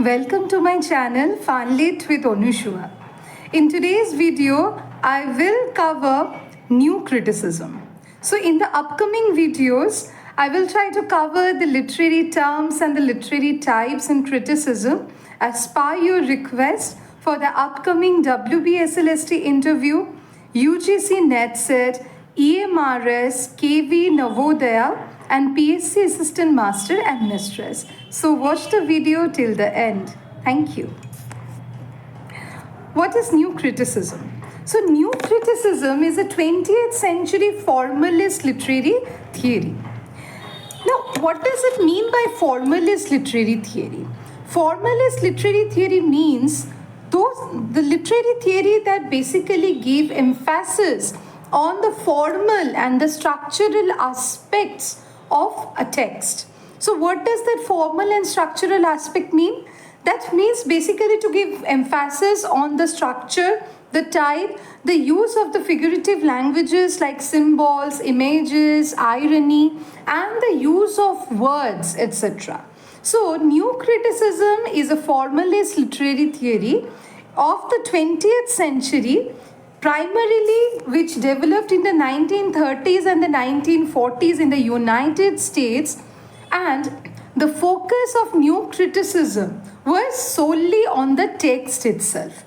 Welcome to my channel Fanlit with Onushua. In today's video, I will cover new criticism. So in the upcoming videos, I will try to cover the literary terms and the literary types in criticism as per your request for the upcoming WBSLST interview, UGC NETSET, EMRS, KV Navodaya, and PSC Assistant Master and Mistress. So watch the video till the end. Thank you. What is new criticism? So new criticism is a 20th century formalist literary theory. Now, what does it mean by formalist literary theory? Formalist literary theory means the literary theory that basically give emphasis on the formal and the structural aspects of a text. So what does that formal and structural aspect mean? That means basically to give emphasis on the structure, the type, the use of the figurative languages like symbols, images, irony, and the use of words, etc. So new criticism is a formalist literary theory of the 20th century, primarily which developed in the 1930s and the 1940s in the United States, and the focus of new criticism was solely on the text itself.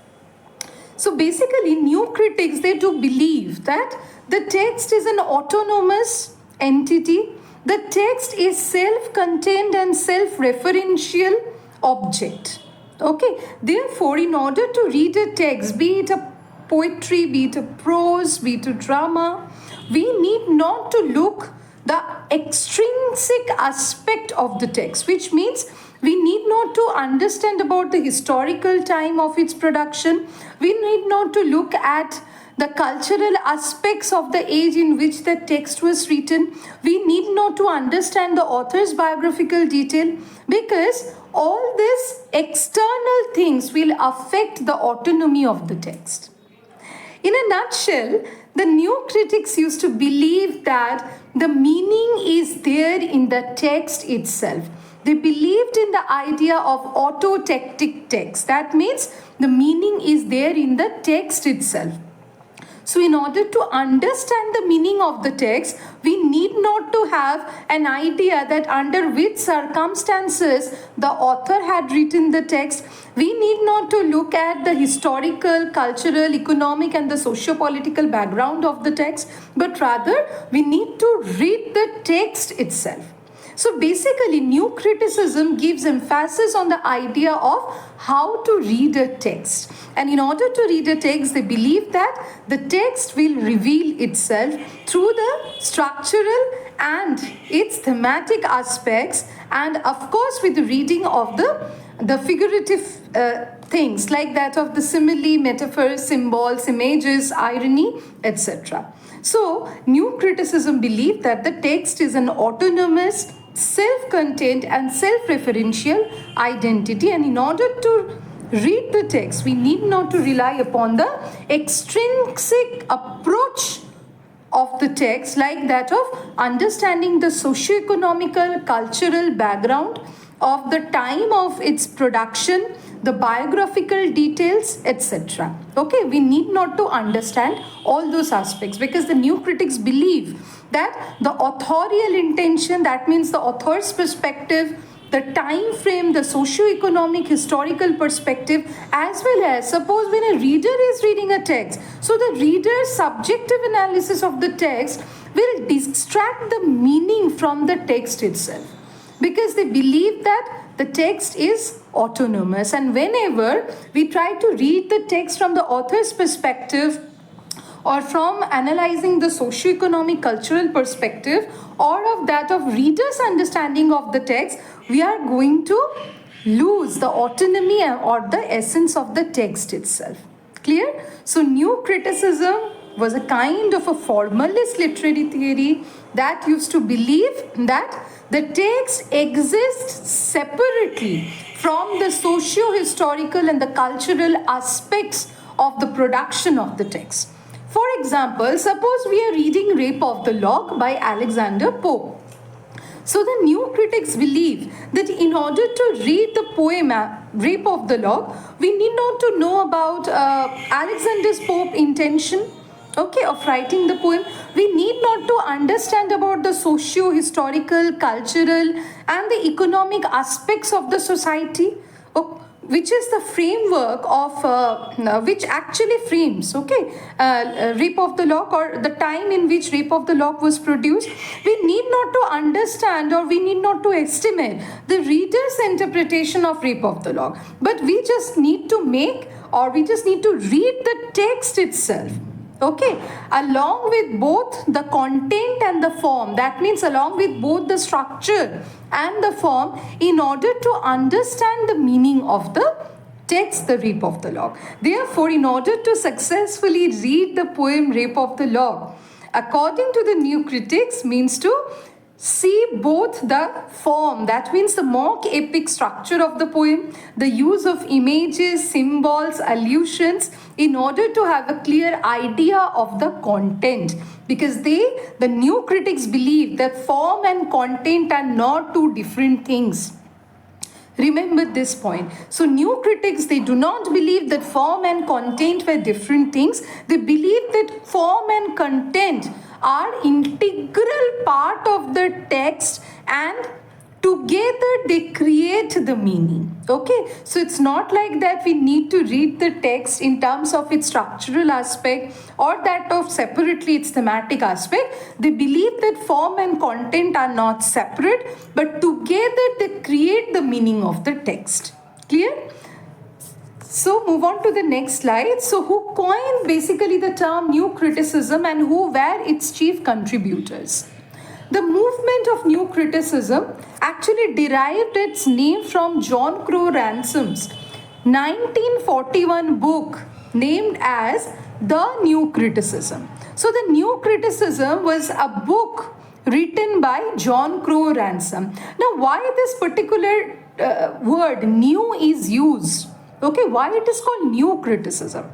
So basically new critics, they do believe that the text is an autonomous entity, the text is self-contained and self-referential object. Okay, therefore in order to read a text, be it a poetry, be it a prose, be it a drama, we need not to look the extrinsic aspect of the text, which means we need not to understand about the historical time of its production. We need not to look at the cultural aspects of the age in which the text was written. We need not to understand the author's biographical detail, because all these external things will affect the autonomy of the text. In a nutshell, the new critics used to believe that the meaning is there in the text itself. They believed in the idea of autotectic text. That means the meaning is there in the text itself. So in order to understand the meaning of the text, we need not to have an idea that under which circumstances the author had written the text. We need not to look at the historical, cultural, economic and the socio-political background of the text, but rather we need to read the text itself. So basically, new criticism gives emphasis on the idea of how to read a text. And in order to read a text, they believe that the text will reveal itself through the structural and its thematic aspects, and of course with the reading of the figurative things like that of the simile, metaphors, symbols, images, irony, etc. So, new criticism believe that the text is an autonomous, self-contained and self-referential identity, and in order to read the text, we need not to rely upon the extrinsic approach of the text like that of understanding the socio-economical, cultural background of the time of its production, the biographical details, etc. Okay, we need not to understand all those aspects, because the new critics believe that the authorial intention, that means the author's perspective, the time frame, the socio-economic historical perspective, as well as suppose when a reader is reading a text, so the reader's subjective analysis of the text will distract the meaning from the text itself, because they believe that the text is autonomous, and whenever we try to read the text from the author's perspective or from analyzing the socio-economic cultural perspective or of that of reader's understanding of the text, we are going to lose the autonomy or the essence of the text itself. Clear? So new criticism was a kind of a formalist literary theory that used to believe that the text exists separately from the socio-historical and the cultural aspects of the production of the text. For example, suppose we are reading Rape of the Lock by Alexander Pope. So the new critics believe that in order to read the poem Rape of the Lock, we need not to know about Alexander Pope's intention, okay, of writing the poem. We need not to understand about the socio-historical, cultural and the economic aspects of the society, which is the framework of which actually frames, okay, Rape of the Lock, or the time in which Rape of the Lock was produced. We need not to understand, or we need not to estimate the reader's interpretation of Rape of the Lock, but we just need to make, or we just need to read the text itself, okay, along with both the content and the form. That means along with both the structure and the form, in order to understand the meaning of the text, the Rape of the Lock. Therefore, in order to successfully read the poem Rape of the Lock, according to the new critics, means to see both the form, that means the mock epic structure of the poem, the use of images, symbols, allusions, in order to have a clear idea of the content. Because the new critics believe that form and content are not two different things. Remember this point. So new critics, they do not believe that form and content were different things. They believe that form and content are integral part of the text, and together they create the meaning. Okay, so it's not like that we need to read the text in terms of its structural aspect or that of separately its thematic aspect. They believe that form and content are not separate, but together they create the meaning of the text. Clear? So move on to the next slide. So who coined basically the term new criticism and who were its chief contributors? The movement of new criticism actually derived its name from John Crowe Ransom's 1941 book named as The New Criticism. So the New Criticism was a book written by John Crowe Ransom. Now why this particular word new is used? Okay, why it is called new criticism?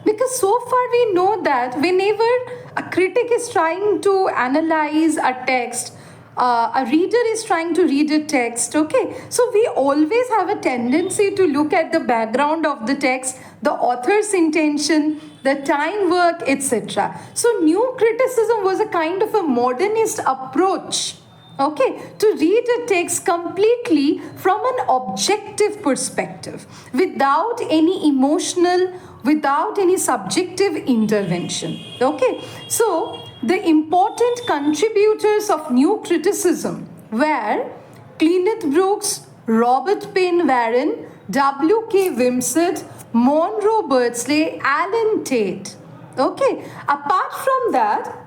Because so far we know that whenever a critic is trying to analyze a text, a reader is trying to read a text, okay, so we always have a tendency to look at the background of the text, the author's intention, the time work, etc. So new criticism was a kind of a modernist approach, okay, to read a text completely from an objective perspective, without any emotional, without any subjective intervention. Okay, so the important contributors of new criticism were Cleaneth Brooks, Robert Penn Warren, W.K. Wimsatt, Monroe Birdsley, Alan Tate. Okay, apart from that,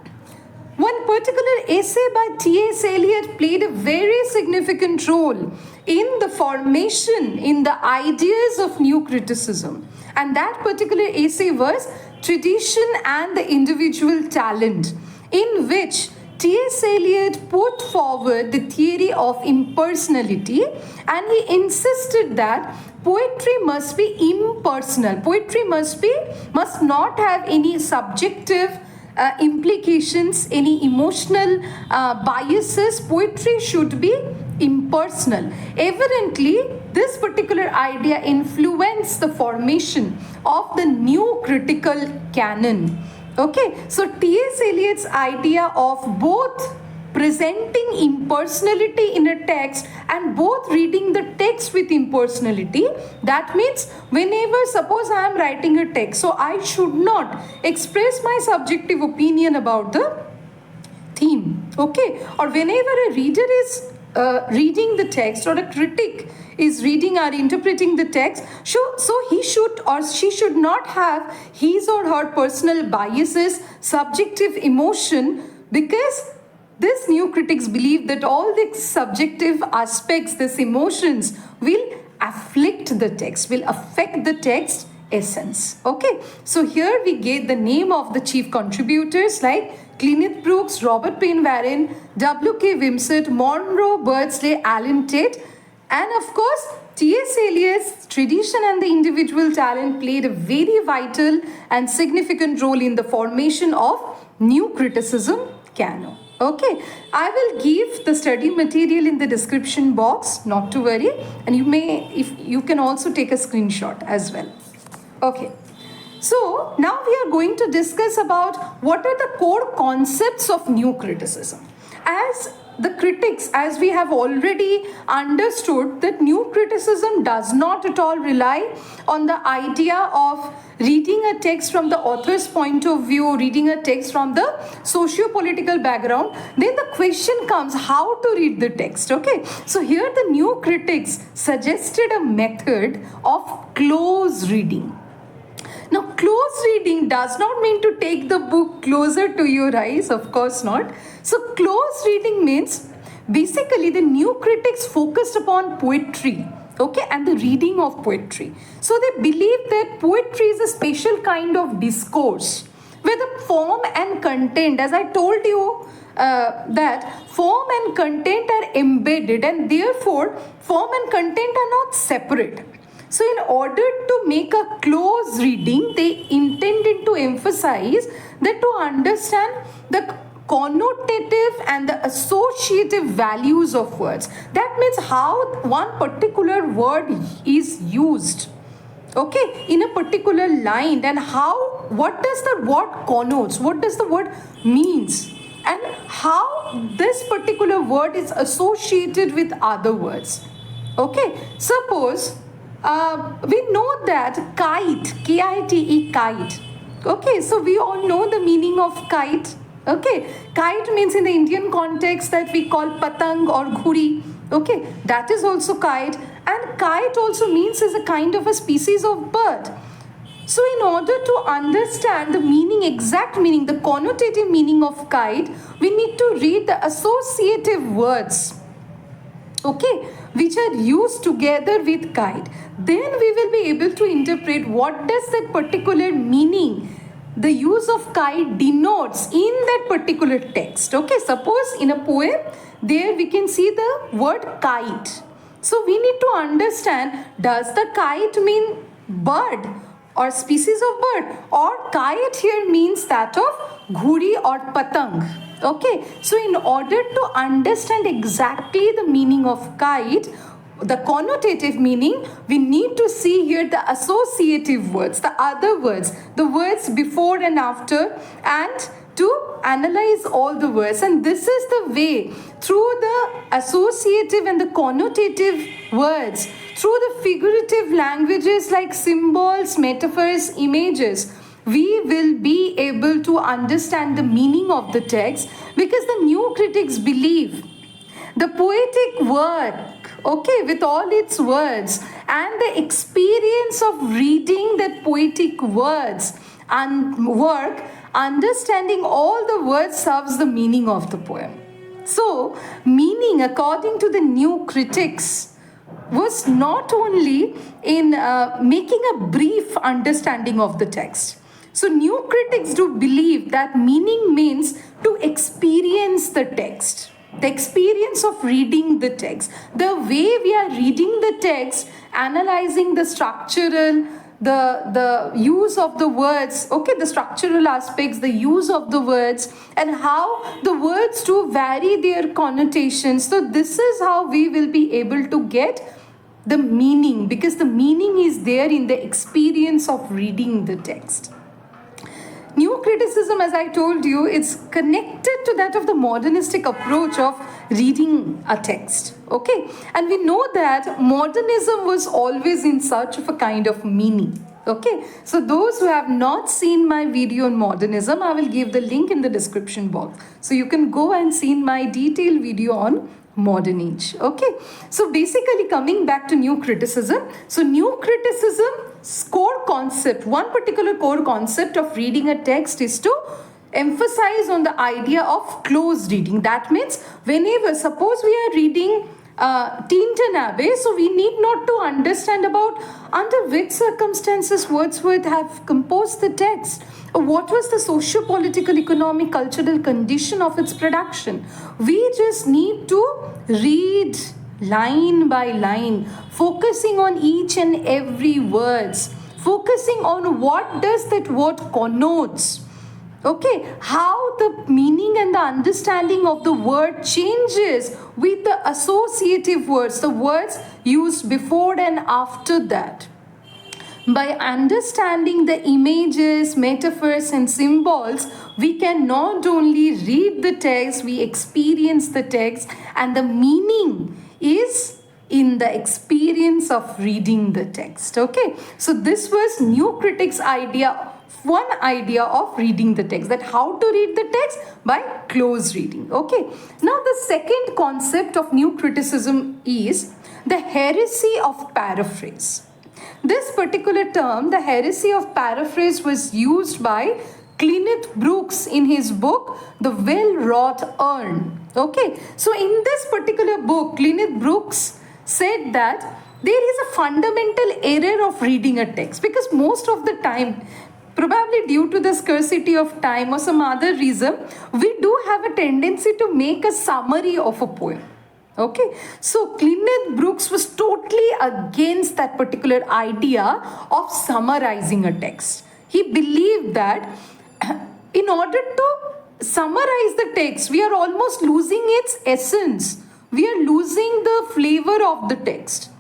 one particular essay by T.S. Eliot played a very significant role in the formation, in the ideas of new criticism. And that particular essay was Tradition and the Individual Talent, in which T.S. Eliot put forward the theory of impersonality, and he insisted that poetry must be impersonal. Poetry must not have any subjective implications, any emotional biases. Poetry should be impersonal. Evidently, this particular idea influenced the formation of the new critical canon. Okay, so T.S. Eliot's idea of both presenting impersonality in a text and both reading the text with impersonality, that means whenever, suppose I am writing a text, so I should not express my subjective opinion about the theme, okay, or whenever a reader is reading the text, or a critic is reading or interpreting the text, so he should or she should not have his or her personal biases, subjective emotion, because this new critics believe that all these subjective aspects, these emotions, will afflict the text, will affect the text essence. Okay, so here we get the name of the chief contributors like Cleaneth Brooks, Robert Penn Warren, W.K. Wimsatt, Monroe Birdsley, Alan Tate, and of course T.S. Eliot's Tradition and the Individual Talent played a very vital and significant role in the formation of new criticism canon. Okay, I will give the study material in the description box, not to worry, and you can also take a screenshot as well. Okay, so now we are going to discuss about what are the core concepts of new criticism. As the critics, as we have already understood, that new criticism does not at all rely on the idea of reading a text from the author's point of view, reading a text from the socio-political background. Then the question comes, how to read the text. Okay, so here the new critics suggested a method of close reading. Now, close reading does not mean to take the book closer to your eyes, of course not. So, close reading means basically the new critics focused upon poetry, okay, and the reading of poetry. So, they believe that poetry is a special kind of discourse where the form and content, as I told you, that form and content are embedded, and therefore form and content are not separate. So in order to make a close reading, they intended to emphasize that to understand the connotative and the associative values of words. That means how one particular word is used, okay, in a particular line, and what does the word connotes, what does the word means, and how this particular word is associated with other words. Okay, suppose we know that kite, K-I-T-E, kite. Okay, so we all know the meaning of kite. Okay, kite means in the Indian context that we call patang or ghuri. Okay, that is also kite. And kite also means is a kind of a species of bird. So in order to understand the meaning, exact meaning, the connotative meaning of kite, we need to read the associative words, okay, which are used together with kite. Then we will be able to interpret what does that particular meaning, the use of kite denotes in that particular text. Okay, suppose in a poem, there we can see the word kite. So we need to understand, does the kite mean bird or species of bird, or kite here means that of ghuri or patang. Okay, so in order to understand exactly the meaning of kite, the connotative meaning, we need to see here the associative words, the other words, the words before and after, and to analyze all the words. And this is the way, through the associative and the connotative words, through the figurative languages like symbols, metaphors, images, we will be able to understand the meaning of the text, because the new critics believe the poetic work, okay, with all its words and the experience of reading that poetic words and work, understanding all the words serves the meaning of the poem. So, meaning, according to the new critics, was not only in making a brief understanding of the text. So, new critics do believe that meaning means to experience the text, the experience of reading the text, the way we are reading the text, analyzing the structural, the use of the words, okay, the structural aspects, the use of the words, and how the words do vary their connotations. So this is how we will be able to get the meaning, because the meaning is there in the experience of reading the text. New criticism, as I told you, it's connected to that of the modernistic approach of reading a text. Okay, and we know that modernism was always in search of a kind of meaning. Okay, so those who have not seen my video on modernism, I will give the link in the description box. So you can go and see my detailed video on modern age. Okay, so basically coming back to new criticism. So new criticism's core concept, one particular core concept of reading a text is to emphasize on the idea of close reading. That means whenever, suppose we are reading Tintin Abbey, so we need not to understand about under which circumstances Wordsworth have composed the text, or what was the socio-political, economic, cultural condition of its production. We just need to read line by line, focusing on each and every words, focusing on what does that word connotes, Okay, how the meaning and the understanding of the word changes with the associative words, the words used before and after that. By understanding the images, metaphors, and symbols, we can not only read the text, we experience the text, and the meaning is in the experience of reading the text. Okay, so this was New Critics' idea, one idea of reading the text, that how to read the text by close reading. Okay, now the second concept of New Criticism is the heresy of paraphrase. This particular term, the heresy of paraphrase, was used by Kenneth Brooks in his book, The Well-Wrought Urn. Okay, so in this particular book, Kenneth Brooks said that there is a fundamental error of reading a text, because most of the time, probably due to the scarcity of time or some other reason, we do have a tendency to make a summary of a poem. Okay, so Kenneth Brooks was totally against that particular idea of summarizing a text. He believed that in order to summarize the text, we are almost losing its essence. We are losing the flavor of the text.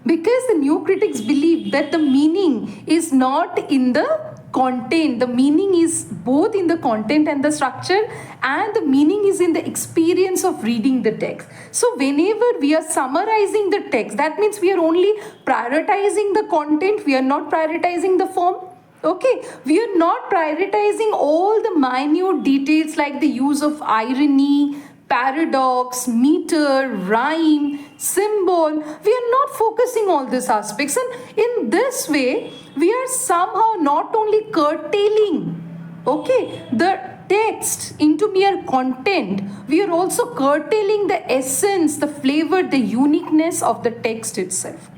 Because the new critics believe that the meaning is not in the content, the meaning is both in the content and the structure, and the meaning is in the experience of reading the text. So whenever we are summarizing the text, that means we are only prioritizing the content, we are not prioritizing the form. Okay, we are not prioritizing all the minute details like the use of irony, paradox, meter, rhyme, symbol. We are not focusing all these aspects, and in this way we are somehow not only curtailing, okay, the text into mere content, we are also curtailing the essence, the flavor, the uniqueness of the text itself.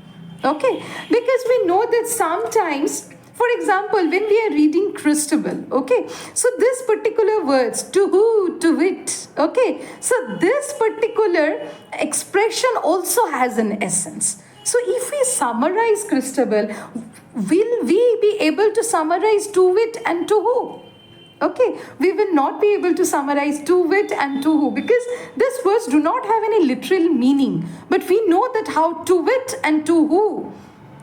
Okay, because we know that sometimes, for example, when we are reading Christabel, okay, so this particular words, to who, to wit, okay, so this particular expression also has an essence. So if we summarize Christabel, will we be able to summarize to wit and to who? Okay, we will not be able to summarize to wit and to who, because these words do not have any literal meaning, but we know that how to wit and to who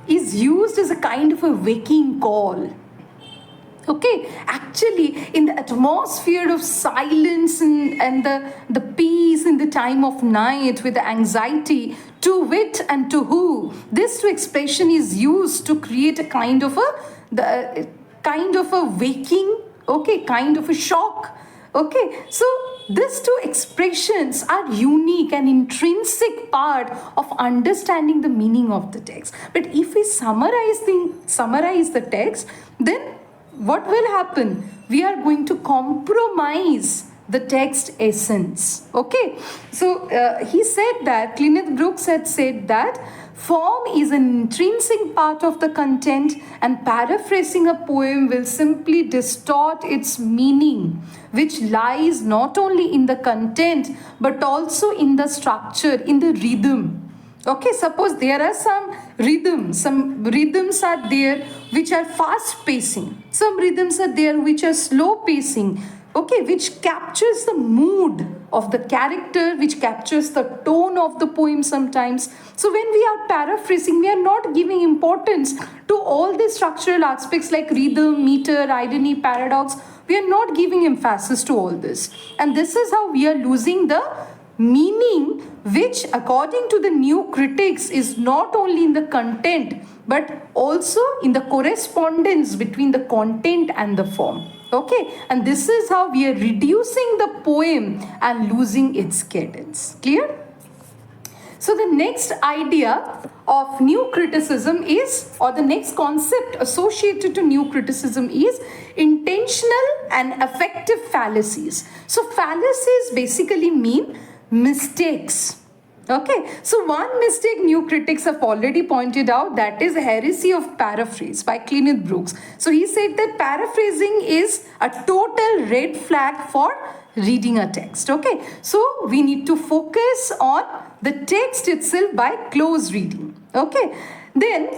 is used as a kind of a waking call. Okay, actually in the atmosphere of silence and the peace in the time of night with the anxiety, to wit and to who, this two expression is used to create a kind of a waking, okay, kind of a shock. Okay, so these two expressions are unique and intrinsic part of understanding the meaning of the text. But if we summarize the text, then what will happen? We are going to compromise the text essence. Okay, so he said that, Kenneth Brooks had said that form is an intrinsic part of the content, and paraphrasing a poem will simply distort its meaning, which lies not only in the content but also in the structure, in the rhythm. Okay, suppose there are some rhythms are there which are fast pacing, some rhythms are there which are slow pacing, okay, which captures the mood of the character, which captures the tone of the poem sometimes. So when we are paraphrasing, we are not giving importance to all the structural aspects like rhythm, meter, irony, paradox. We are not giving emphasis to all this, and this is how we are losing the meaning, which according to the new critics is not only in the content but also in the correspondence between the content and the form. Okay, and this is how we are reducing the poem and losing its cadence. Clear? So the next idea of new criticism is, or the next concept associated to new criticism is intentional and effective fallacies. So fallacies basically mean mistakes. Okay, so one mistake new critics have already pointed out, that is heresy of paraphrase by Kenneth Brooks. So he said that paraphrasing is a total red flag for reading a text. Okay, so we need to focus on the text itself by close reading. Okay, then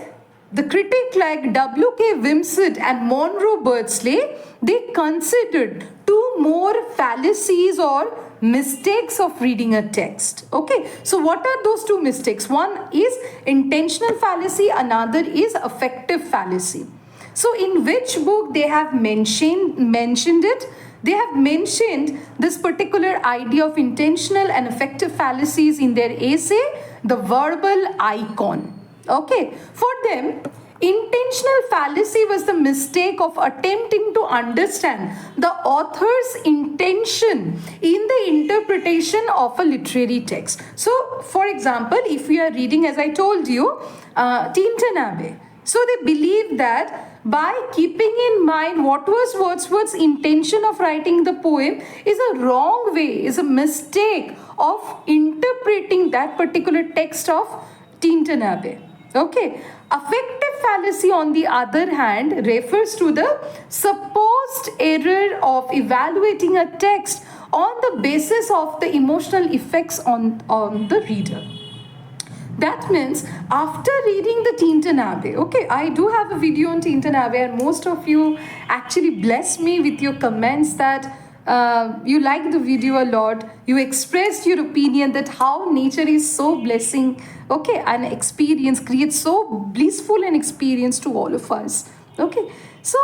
the critic like W.K. Wimsatt and Monroe Birdsley, they considered two more fallacies or mistakes of reading a text. Okay, so what are those two mistakes? One is intentional fallacy, another is affective fallacy. So in which book they have mentioned it? They have mentioned this particular idea of intentional and affective fallacies in their essay, The Verbal Icon. Okay, for them, intentional fallacy was the mistake of attempting to understand the author's intention in the interpretation of a literary text. So, for example, if we are reading, as I told you, Tintin Abbey, so they believe that by keeping in mind what was Wordsworth's intention of writing the poem is a wrong way, is a mistake of interpreting that particular text of Tintin Abbey. Okay, affective fallacy on the other hand refers to the supposed error of evaluating a text on the basis of the emotional effects on the reader. That means after reading the Tintin Abbey, okay, I do have a video on Tintin Abbey and most of you actually bless me with your comments that you liked the video a lot. You expressed your opinion that how nature is so blessing, okay, and experience creates so blissful an experience to all of us. Okay, so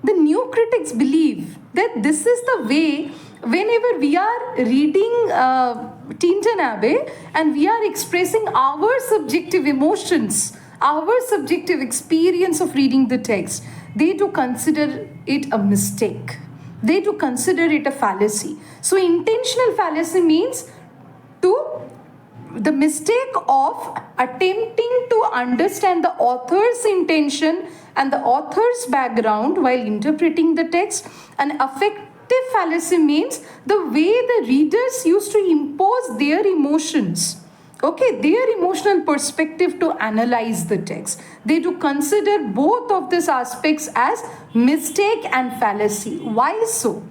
the new critics believe that this is the way whenever we are reading Tintin Abbey and we are expressing our subjective emotions, our subjective experience of reading the text, they do consider it a mistake. They do consider it a fallacy. So intentional fallacy means the mistake of attempting to understand the author's intention and the author's background while interpreting the text. And affective fallacy means the way the readers used to impose their emotions, okay, their emotional perspective to analyze the text. They do consider both of these aspects as mistake and fallacy. Why so?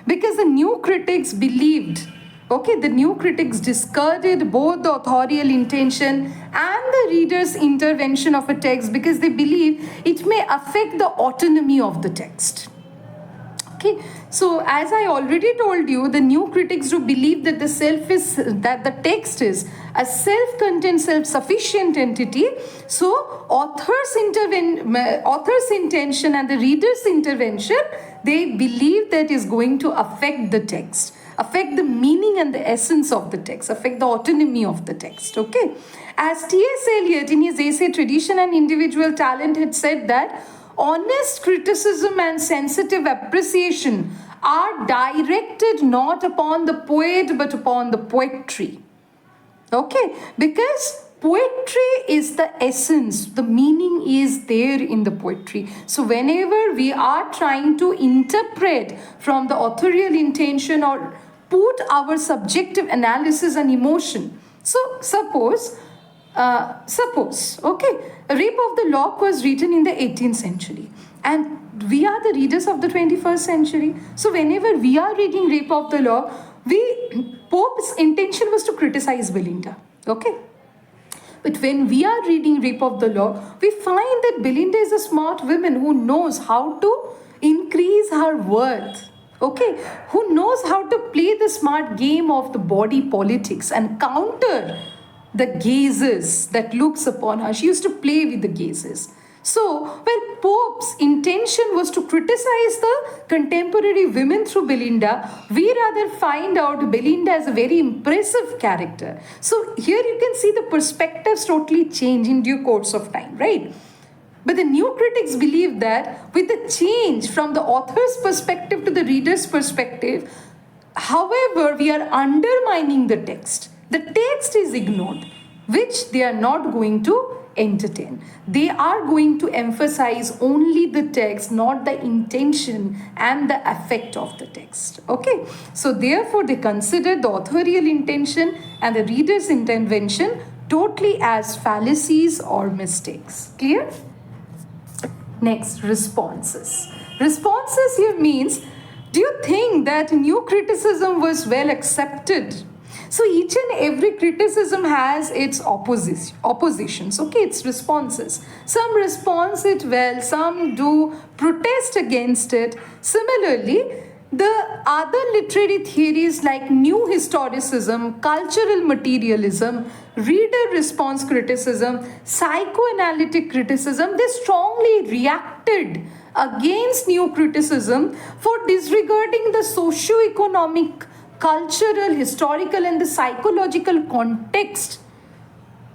Because the new critics believed, okay, the new critics discarded both the authorial intention and the reader's intervention of a text because they believe it may affect the autonomy of the text. Okay, so as I already told you, the new critics do believe that the text is a self-contained, self-sufficient entity. So author's intention and the reader's intervention, they believe that is going to affect the text, affect the meaning and the essence of the text, affect the autonomy of the text. Okay, as T.S. Eliot in his essay Tradition and Individual Talent had said that honest criticism and sensitive appreciation are directed not upon the poet but upon the poetry. Okay, because poetry is the essence, the meaning is there in the poetry. So whenever we are trying to interpret from the authorial intention or put our subjective analysis and emotion. So suppose, okay, Rape of the Lock was written in the 18th century and we are the readers of the 21st century. So whenever we are reading Rape of the Lock, Pope's intention was to criticize Belinda, okay? But when we are reading Rape of the Lock, we find that Belinda is a smart woman who knows how to increase her worth, okay? Who knows how to play the smart game of the body politics and counter the gazes that looks upon her. She used to play with the gazes. So, while Pope's intention was to criticize the contemporary women through Belinda, we rather find out Belinda as a very impressive character. So, here you can see the perspectives totally change in due course of time, right? But the new critics believe that with the change from the author's perspective to the reader's perspective, however, we are undermining the text. The text is ignored, which they are not going to entertain. They are going to emphasize only the text, not the intention and the effect of the text. Okay, so therefore they consider the authorial intention and the reader's intervention totally as fallacies or mistakes. Clear? Next, responses. Responses here means, do you think that new criticism was well accepted? So each and every criticism has its oppositions, okay, its responses. Some respond it well, some do protest against it. Similarly, the other literary theories like new historicism, cultural materialism, reader response criticism, psychoanalytic criticism, they strongly reacted against new criticism for disregarding the socio-economic, cultural, historical, and the psychological context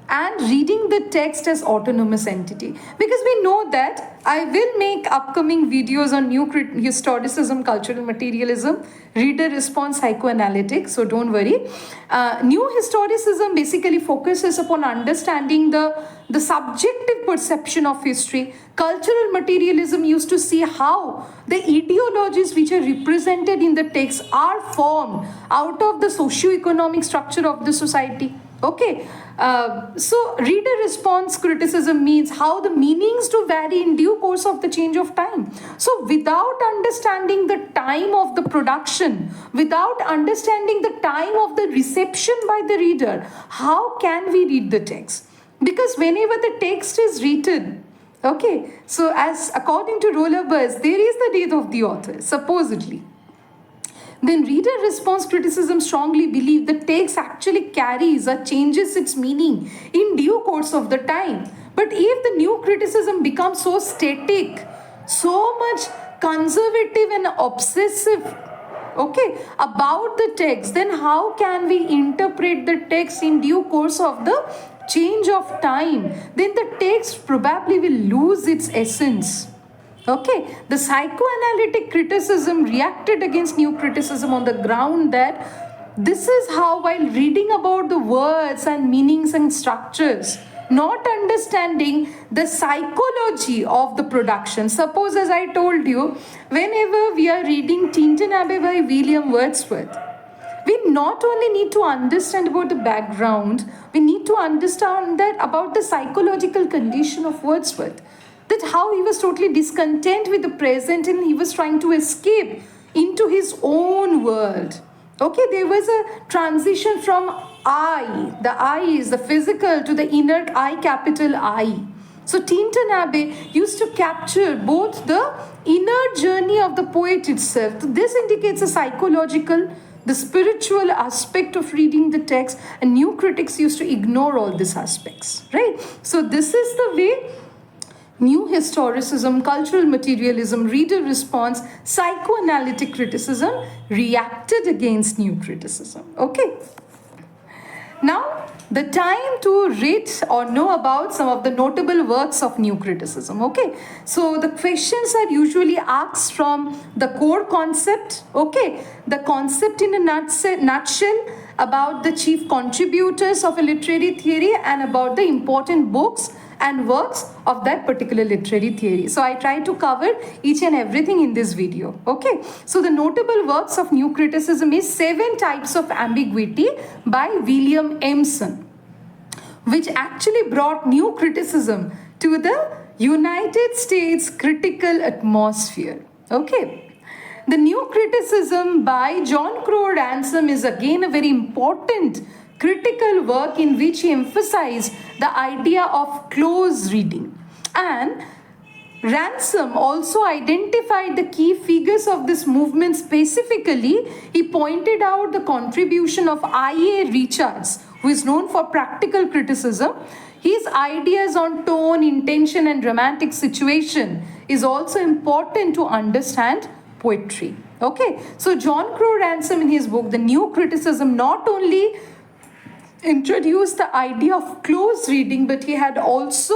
and reading the text as autonomous entity. Because we know that I will make upcoming videos on new historicism, cultural materialism, reader response, psychoanalytic, so don't worry. New historicism basically focuses upon understanding the subjective perception of history. Cultural materialism used to see how the ideologies which are represented in the text are formed out of the socio-economic structure of the society. Okay, so reader response criticism means how the meanings do vary in due course of the change of time. So without understanding the time of the production, without understanding the time of the reception by the reader, how can we read the text? Because whenever the text is written, okay, so as according to Rollerbus, there is the date of the author, supposedly. Then reader response criticism strongly believe the text actually carries or changes its meaning in due course of the time. But if the new criticism becomes so static, so much conservative and obsessive, okay, about the text, then how can we interpret the text in due course of the change of time? Then the text probably will lose its essence. Okay, the psychoanalytic criticism reacted against new criticism on the ground that this is how, while reading about the words and meanings and structures, not understanding the psychology of the production. Suppose, as I told you, whenever we are reading Tintin Abbey by William Wordsworth, we not only need to understand about the background, we need to understand that about the psychological condition of Wordsworth. That how he was totally discontent with the present and he was trying to escape into his own world. Okay, there was a transition from I, the I is the physical, to the inner I, capital I. So Tintin Abbey used to capture both the inner journey of the poet itself. So this indicates a psychological, the spiritual aspect of reading the text, and new critics used to ignore all these aspects, right? So this is the way new historicism, cultural materialism, reader response, psychoanalytic criticism reacted against new criticism. Okay. Now, the time to read or know about some of the notable works of new criticism. Okay. So, the questions are usually asked from the core concept. Okay. The concept in a nutshell about the chief contributors of a literary theory and about the important books and works of that particular literary theory. So I try to cover each and everything in this video. Okay. So the notable works of new criticism is 7 Types of Ambiguity by William Emerson, which actually brought new criticism to the United States critical atmosphere. Okay. The new criticism by John Crowe Ransom is again a very important critical work in which he emphasized the idea of close reading. And Ransom also identified the key figures of this movement specifically. He pointed out the contribution of I.A. Richards, who is known for practical criticism. His ideas on tone, intention, and dramatic situation is also important to understand poetry. Okay, so John Crowe Ransom in his book, The New Criticism, not only introduced the idea of close reading, but he had also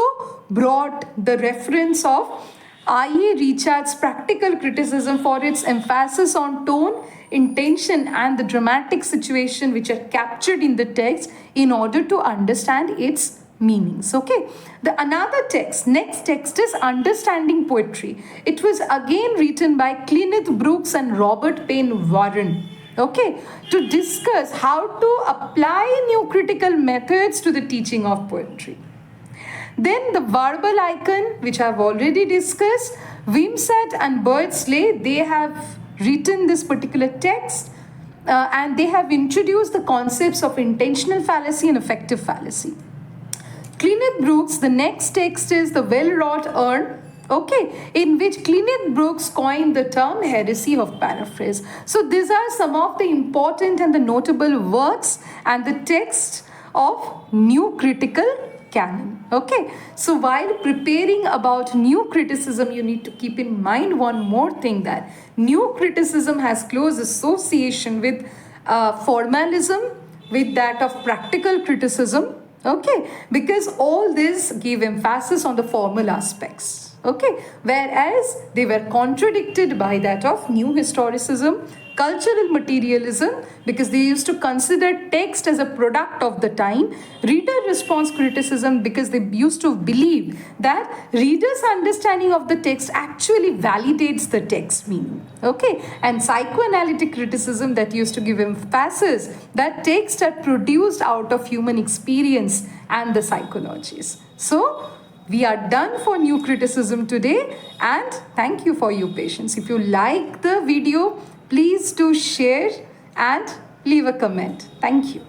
brought the reference of I.A. Richards' practical criticism for its emphasis on tone, intention, and the dramatic situation which are captured in the text in order to understand its meanings. Okay, the another text, next text is Understanding Poetry. It was again written by Kenneth Brooks and Robert Payne Warren. Okay, to discuss how to apply new critical methods to the teaching of poetry. Then the verbal icon, which I've already discussed, Wimsatt and Birdsley, they have written this particular text. and they have introduced the concepts of intentional fallacy and effective fallacy. Cleaneth Brooks, the next text is The Well-Wrought Urn, okay, in which Cleaneth Brooks coined the term heresy of paraphrase. So these are some of the important and the notable words and the texts of new critical canon. Okay, so while preparing about new criticism, you need to keep in mind one more thing, that new criticism has close association with formalism, with that of practical criticism. Okay, because all this give emphasis on the formal aspects. Okay, whereas they were contradicted by that of new historicism, cultural materialism, because they used to consider text as a product of the time, reader response criticism, because they used to believe that reader's understanding of the text actually validates the text meaning. Okay, and psychoanalytic criticism, that used to give emphasis that texts are produced out of human experience and the psychologies. So we are done for new criticism today, and thank you for your patience. If you like the video, please do share and leave a comment. Thank you.